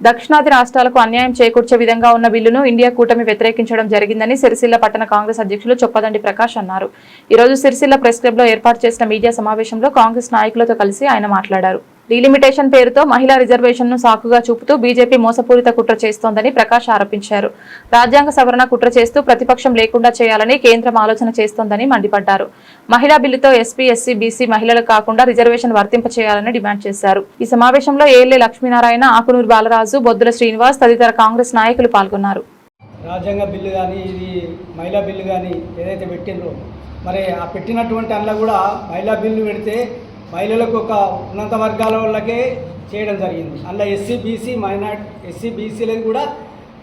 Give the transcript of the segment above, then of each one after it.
దక్షిణాది రాష్ట్రాలకు అన్యాయం చేకూర్చే విధంగా ఉన్న బిల్లును ఇండియా కూటమి వ్యతిరేకించడం జరిగిందని సిరిసిల్ల పట్టణ కాంగ్రెస్ అధ్యక్షులు చొప్పదండి ప్రకాష్ అన్నారు. ఈ రోజు సిరిసిల్ల ప్రెస్ క్లబ్ లో ఏర్పాటు చేసిన మీడియా సమావేశంలో కాంగ్రెస్ నాయకులతో కలిసి ఆయన మాట్లాడారు. డీలిమిటేషన్ పేరుతో మహిళా రిజర్వేషన్ ను సాకుగా చూపుతూ బీజేపీ మోసపూరిత కుట్ర చేస్తోందని ప్రకాష్ ఆరోపించారు. రాజ్యాంగ సవరణ కుట్ర చేస్తూ ప్రతిపక్షం లేకుండా చేయాలని కేంద్రం ఆలోచన చేస్తోందని మండిపడ్డారు. మహిళా బిల్లుతో ఎస్పీ, ఎస్సీ, బీసీ మహిళలకు కాకుండా రిజర్వేషన్ వర్తింప చేయాలని డిమాండ్ చేశారు. ఈ సమావేశంలో ఏఎల్ఏ లక్ష్మీనారాయణ, ఆకునూరు బాలరాజు, బొద్దుల శ్రీనివాస్ తదితర కాంగ్రెస్ నాయకులు పాల్గొన్నారు. రాజ్యాంగ బిల్లు కానీ ఇది మహిళా బిల్లు కానీ ఏదైతే పెట్టిండ్రో మరి ఆ పెట్టినటువంటి అందులో కూడా మహిళా బిల్లు పెడితే మహిళలకు ఒక ఉన్నత వర్గాల వాళ్ళకే చేయడం జరిగింది. అందులో ఎస్సీ, బీసీ, మైనార్టీ, ఎస్సీ, బీసీలకు కూడా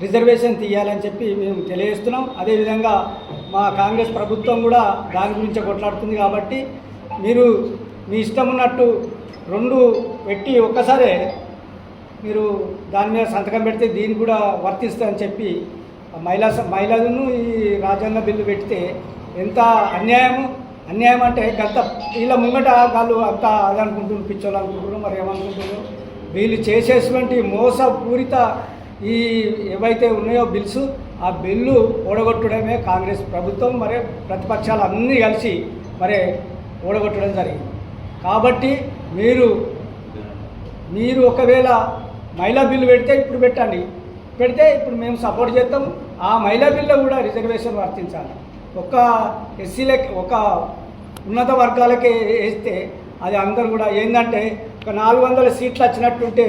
రిజర్వేషన్ తీయాలని చెప్పి మేము తెలియజేస్తున్నాం. అదేవిధంగా మా కాంగ్రెస్ ప్రభుత్వం కూడా దాని గురించి కొట్లాడుతుంది. కాబట్టి మీరు మీ ఇష్టం ఉన్నట్టు రెండు పెట్టి ఒక్కసారే మీరు దాని మీద సంతకం పెడితే దీన్ని కూడా వర్తిస్తుందని చెప్పి మహిళలను ఈ రాజ్యాంగ బిల్లు పెడితే ఎంత అన్యాయం అంటే గత వీళ్ళ ముంగట వాళ్ళు అంతా అది అనుకుంటున్నారు, పిచ్చోళ్ళు అనుకుంటున్నారు, మరి ఏమనుకుంటున్నారు. వీళ్ళు చేసేటువంటి మోసపూరిత ఈ ఏవైతే ఉన్నాయో బిల్స్, ఆ బిల్లు ఓడగొట్టడమే కాంగ్రెస్ ప్రభుత్వం మరి ప్రతిపక్షాలు అన్నీ కలిసి మరి ఓడగొట్టడం జరిగింది. కాబట్టి మీరు ఒకవేళ మహిళా బిల్లు పెడితే ఇప్పుడు పెడితే ఇప్పుడు మేము సపోర్ట్ చేస్తాం. ఆ మహిళా బిల్లు కూడా రిజర్వేషన్ వర్తించాలి. ఒక ఎస్సీలకి, ఒక ఉన్నత వర్గాలకే వేస్తే అది అందరూ కూడా ఏంటంటే ఒక 400 సీట్లు వచ్చినట్టుంటే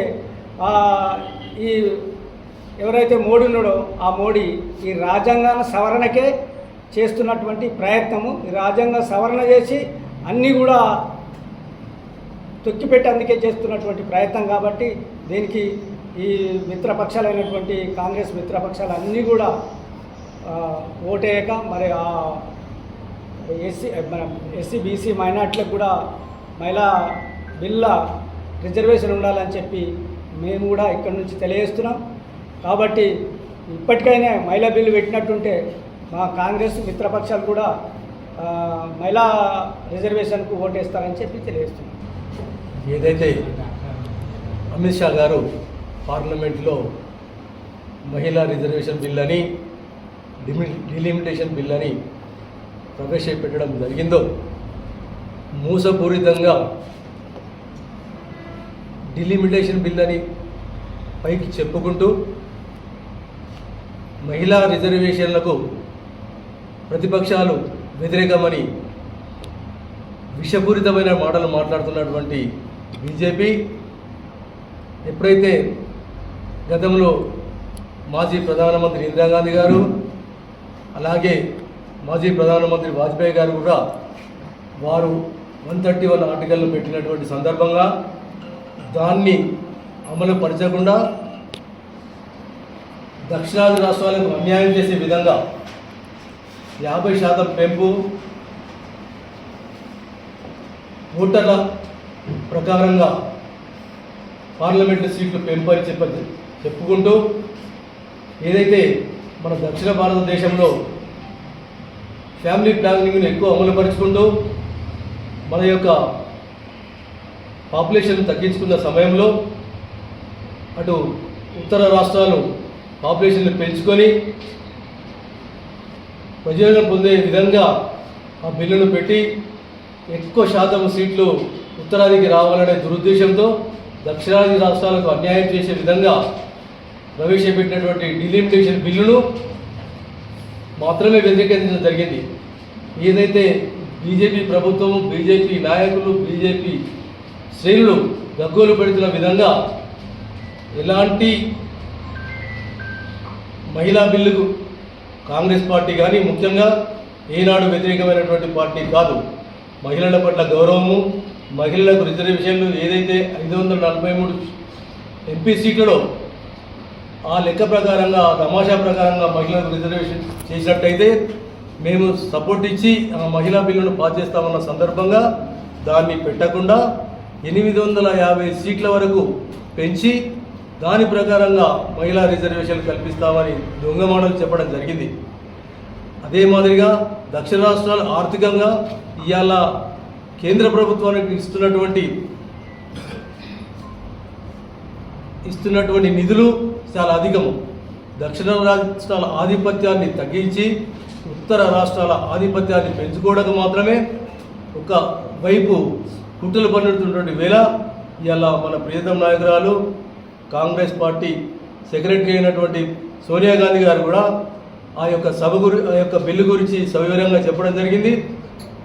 ఈ ఎవరైతే మోడీ ఉన్నాడో ఆ మోడీ ఈ రాజ్యాంగ సవరణకే చేస్తున్నటువంటి ప్రయత్నము, ఈ రాజ్యాంగ సవరణ చేసి అన్నీ కూడా తొక్కిపెట్టేందుకే చేస్తున్నటువంటి ప్రయత్నం. కాబట్టి దీనికి ఈ మిత్రపక్షాలైనటువంటి కాంగ్రెస్ మిత్రపక్షాలు అన్నీ కూడా ఓటేయక మరి ఎస్సీ, బీసీ, మైనార్టీలకు కూడా మహిళా బిల్ల రిజర్వేషన్ ఉండాలని చెప్పి మేము కూడా ఇక్కడి నుంచి తెలియజేస్తున్నాం. కాబట్టి ఇప్పటికైనా మహిళా బిల్లు పెట్టినట్టుంటే మా కాంగ్రెస్ మిత్రపక్షాలు కూడా మహిళా రిజర్వేషన్కు ఓటేస్తారని చెప్పి తెలియజేస్తున్నాం. ఏదైతే అమిత్ షా గారు పార్లమెంట్లో మహిళా రిజర్వేషన్ బిల్ అని డిలిమిటేషన్ బిల్ అని ప్రవేశపెట్టడం జరిగిందో, మోసపూరితంగా డిలిమిటేషన్ బిల్ అని పైకి చెప్పుకుంటూ మహిళా రిజర్వేషన్లకు ప్రతిపక్షాలు వ్యతిరేకమని విషపూరితమైన మాటలు మాట్లాడుతున్నటువంటి బీజేపీ ఎప్పుడైతే గతంలో మాజీ ప్రధానమంత్రి ఇందిరాగాంధీ గారు, అలాగే మాజీ ప్రధానమంత్రి వాజ్పేయి గారు కూడా వారు 131 ఆర్టికల్ను పెట్టినటువంటి సందర్భంగా దాన్ని అమలు పరచకుండా దక్షిణాది రాష్ట్రాలకు అన్యాయం చేసే విధంగా 50% పెంపు, ఓటర్ల ప్రకారంగా పార్లమెంటు సీట్లు పెంపు అని చెప్పుకుంటూ ఏదైతే మన దక్షిణ భారతదేశంలో ఫ్యామిలీ ప్లానింగ్ను ఎక్కువ అమలుపరుచుకుంటూ మన యొక్క పాపులేషన్ తగ్గించుకున్న సమయంలో అటు ఉత్తర రాష్ట్రాలు పాపులేషన్ను పెంచుకొని ప్రయోజనం పొందే విధంగా ఆ బిల్లును పెట్టి ఎక్కువ శాతం సీట్లు ఉత్తరాదికి రావాలనే దురుద్దేశంతో దక్షిణాది రాష్ట్రాలకు అన్యాయం చేసే విధంగా ప్రవేశపెట్టినటువంటి డిలిమిటేషన్ బిల్లును మాత్రమే వ్యతిరేకించడం జరిగింది. ఏదైతే బీజేపీ ప్రభుత్వం, బీజేపీ నాయకులు, బీజేపీ శ్రేణులు గగ్గోలు పెడుతున్న విధంగా ఎలాంటి మహిళా బిల్లుకు కాంగ్రెస్ పార్టీ కానీ ముఖ్యంగా ఏనాడు వ్యతిరేకమైనటువంటి పార్టీ కాదు. మహిళల పట్ల గౌరవము, మహిళలకు రిజర్వేషన్లు ఏదైతే 543 ఎంపీ సీట్లలో ఆ లెక్క ప్రకారంగా, ఆ తమాషా ప్రకారంగా మహిళలకు రిజర్వేషన్ చేసినట్టయితే మేము సపోర్ట్ ఇచ్చి ఆ మహిళా బిల్లును పాస్ చేస్తామన్న సందర్భంగా దాన్ని పెట్టకుండా 850 సీట్ల వరకు పెంచి దాని ప్రకారంగా మహిళా రిజర్వేషన్ కల్పిస్తామని దొంగ మాటలు చెప్పడం జరిగింది. అదే మాదిరిగా దక్షిణ రాష్ట్రాలు ఆర్థికంగా ఇవాళ కేంద్ర ప్రభుత్వానికి ఇస్తున్నటువంటి ఇస్తున్నటువంటి నిధులు చాలా అధికము. దక్షిణ రాష్ట్రాల ఆధిపత్యాన్ని తగ్గించి ఉత్తర రాష్ట్రాల ఆధిపత్యాన్ని పెంచుకోవడానికి మాత్రమే ఒక వైపు కుట్రలు పన్నుతున్నటువంటి వేళ ఇవాళ మన ప్రియతమ నాయకురాలు కాంగ్రెస్ పార్టీ సెక్రటరీ అయినటువంటి సోనియా గాంధీ గారు కూడా ఆ యొక్క బిల్లు గురించి సవివరంగా చెప్పడం జరిగింది.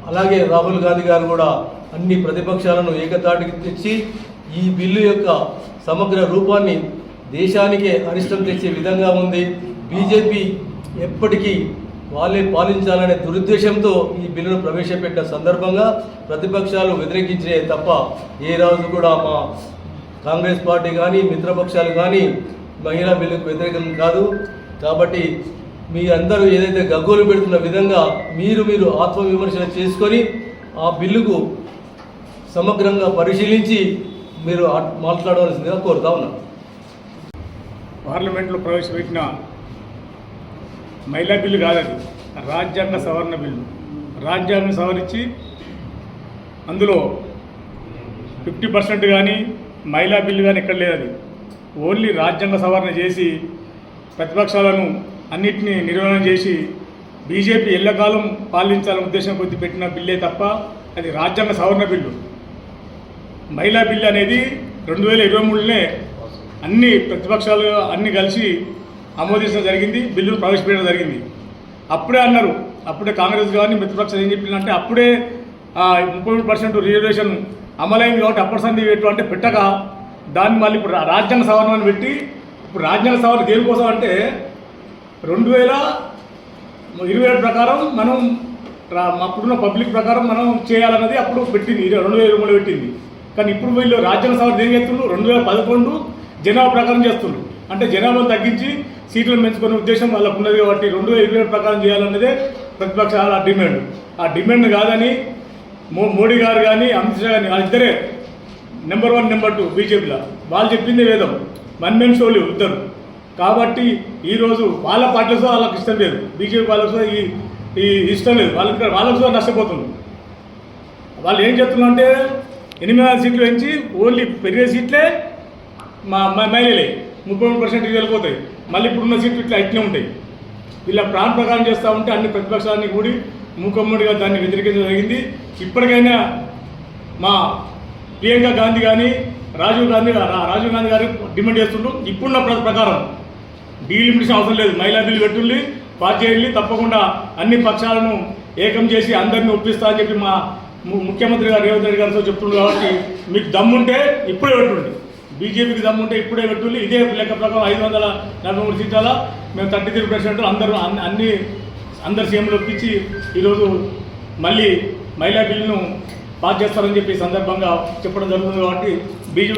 అలాగే రాహుల్ గాంధీ గారు కూడా అన్ని ప్రతిపక్షాలను ఏకతాటికి తెచ్చి ఈ బిల్లు యొక్క సమగ్ర రూపాన్ని దేశానికే అరిష్టం తెచ్చే విధంగా ఉంది. బీజేపీ ఎప్పటికీ వాళ్ళే పాలించాలనే దురుద్దేశంతో ఈ బిల్లును ప్రవేశపెట్టిన సందర్భంగా ప్రతిపక్షాలు వ్యతిరేకించే తప్ప ఏ రోజు కూడా మా కాంగ్రెస్ పార్టీ కానీ మిత్రపక్షాలు కానీ మహిళా బిల్లుకు వ్యతిరేకం కాదు. కాబట్టి మీ అందరూ ఏదైతే గగ్గోలు పెడుతున్న విధంగా మీరు ఆత్మవిమర్శన చేసుకొని ఆ బిల్లుకు సమగ్రంగా పరిశీలించి మీరు మాట్లాడవలసిందిగా కోరుతా ఉన్నాను. పార్లమెంట్లో ప్రవేశపెట్టిన మహిళా బిల్లు కాదది, రాజ్యాంగ సవరణ బిల్లు. రాజ్యాంగం సవరించి అందులో 50% కానీ మహిళా బిల్లు కానీ ఎక్కడ లేదు. అది ఓన్లీ రాజ్యాంగ సవరణ చేసి ప్రతిపక్షాలను అన్నిటినీ నిర్వహణ చేసి బీజేపీ ఎల్లకాలం పాలించాలనే ఉద్దేశం కొద్ది పెట్టిన బిల్లే తప్ప అది రాజ్యాంగ సవరణ బిల్లు. మహిళా బిల్లు అనేది 2023లోనే అన్ని ప్రతిపక్షాలు అన్నీ కలిసి ఆమోదించడం జరిగింది, బిల్లును ప్రవేశపెట్టడం జరిగింది. అప్పుడే అన్నారు, అప్పుడే కాంగ్రెస్ కానీ మిత్రపక్షాలు ఏం చెప్పిందంటే అప్పుడే 33% రిజర్వేషన్ అమలైంది కాబట్టి అప్పటి సంధి పెట్టు అంటే పెట్టక దాన్ని మళ్ళీ ఇప్పుడు రాజ్యాంగ సవరణను పెట్టి ఇప్పుడు రాజ్యాంగ సవరణ దేనికోసం అంటే 2027 ప్రకారం మనం అప్పుడున్న పబ్లిక్ ప్రకారం మనం చేయాలన్నది అప్పుడు పెట్టింది, 2023 పెట్టింది. కానీ ఇప్పుడు వీళ్ళు రాజ్యాంగ సవరణ ఏం చేస్తున్నారు, 2011 జనాభా ప్రకారం చేస్తున్నారు. అంటే జనాభాను తగ్గించి సీట్లను పెంచుకునే ఉద్దేశం వాళ్ళకు ఉన్నది కాబట్టి 2027 ప్రకారం చేయాలన్నదే ప్రతిపక్షాల డిమాండ్. ఆ డిమాండ్ కాదని మోడీ గారు కానీ అమిత్ షా కానీ వాళ్ళిద్దరే నెంబర్ 1 నెంబర్ 2 బీజేపీలో వాళ్ళు చెప్పిందే వేదం, వన్ మెన్ షోలు ఇద్దరు. కాబట్టి ఈరోజు వాళ్ళ పార్టీలతో వాళ్ళకి ఇష్టం లేదు, బీజేపీ వాళ్ళతో ఈ ఇష్టం లేదు, వాళ్ళకు నష్టపోతుంది. వాళ్ళు ఏం చెప్తున్నారు అంటే 8 సీట్లు పెంచి ఓన్లీ పెరిగే సీట్లే మహిళలే 33% వెళ్ళిపోతాయి, మళ్ళీ ఇప్పుడున్న సీట్లు ఇట్లా ఉంటాయి. వీళ్ళ ప్రాణ ప్రకారం చేస్తూ ఉంటే అన్ని ప్రతిపక్షాలని కూడి మూకమ్మడిగా దాన్ని వ్యతిరేకించడం జరిగింది. ఇప్పటికైనా మా ప్రియాంక గాంధీ కానీ రాజీవ్ గాంధీ గారు డిమాండ్ చేస్తుండ్రు, ఇప్పుడున్న ప్రకారం డీలిమిటేషన్ అవసరం లేదు, మహిళా బిల్లు పెట్టుండి పాస్ చేయాలి, తప్పకుండా అన్ని పక్షాలను ఏకం చేసి అందరినీ ఒప్పిస్తా అని చెప్పి మా ముఖ్యమంత్రి గారు రేవంత్ రెడ్డి గారితో చెప్తున్నారు. కాబట్టి మీకు దమ్ముంటే ఇప్పుడే పెట్టుండి, బీజేపీకి దమ్ముంటే ఇప్పుడే పెట్టుండి. ఇదే లెక్క ప్రకారం 543 సీట్ల మేము 33% అందరు సీఎంలు ఒప్పించి ఈరోజు మళ్ళీ మహిళా బిల్లును పాస్ చేస్తారని చెప్పి సందర్భంగా చెప్పడం జరుగుతుంది. కాబట్టి బీజేపీ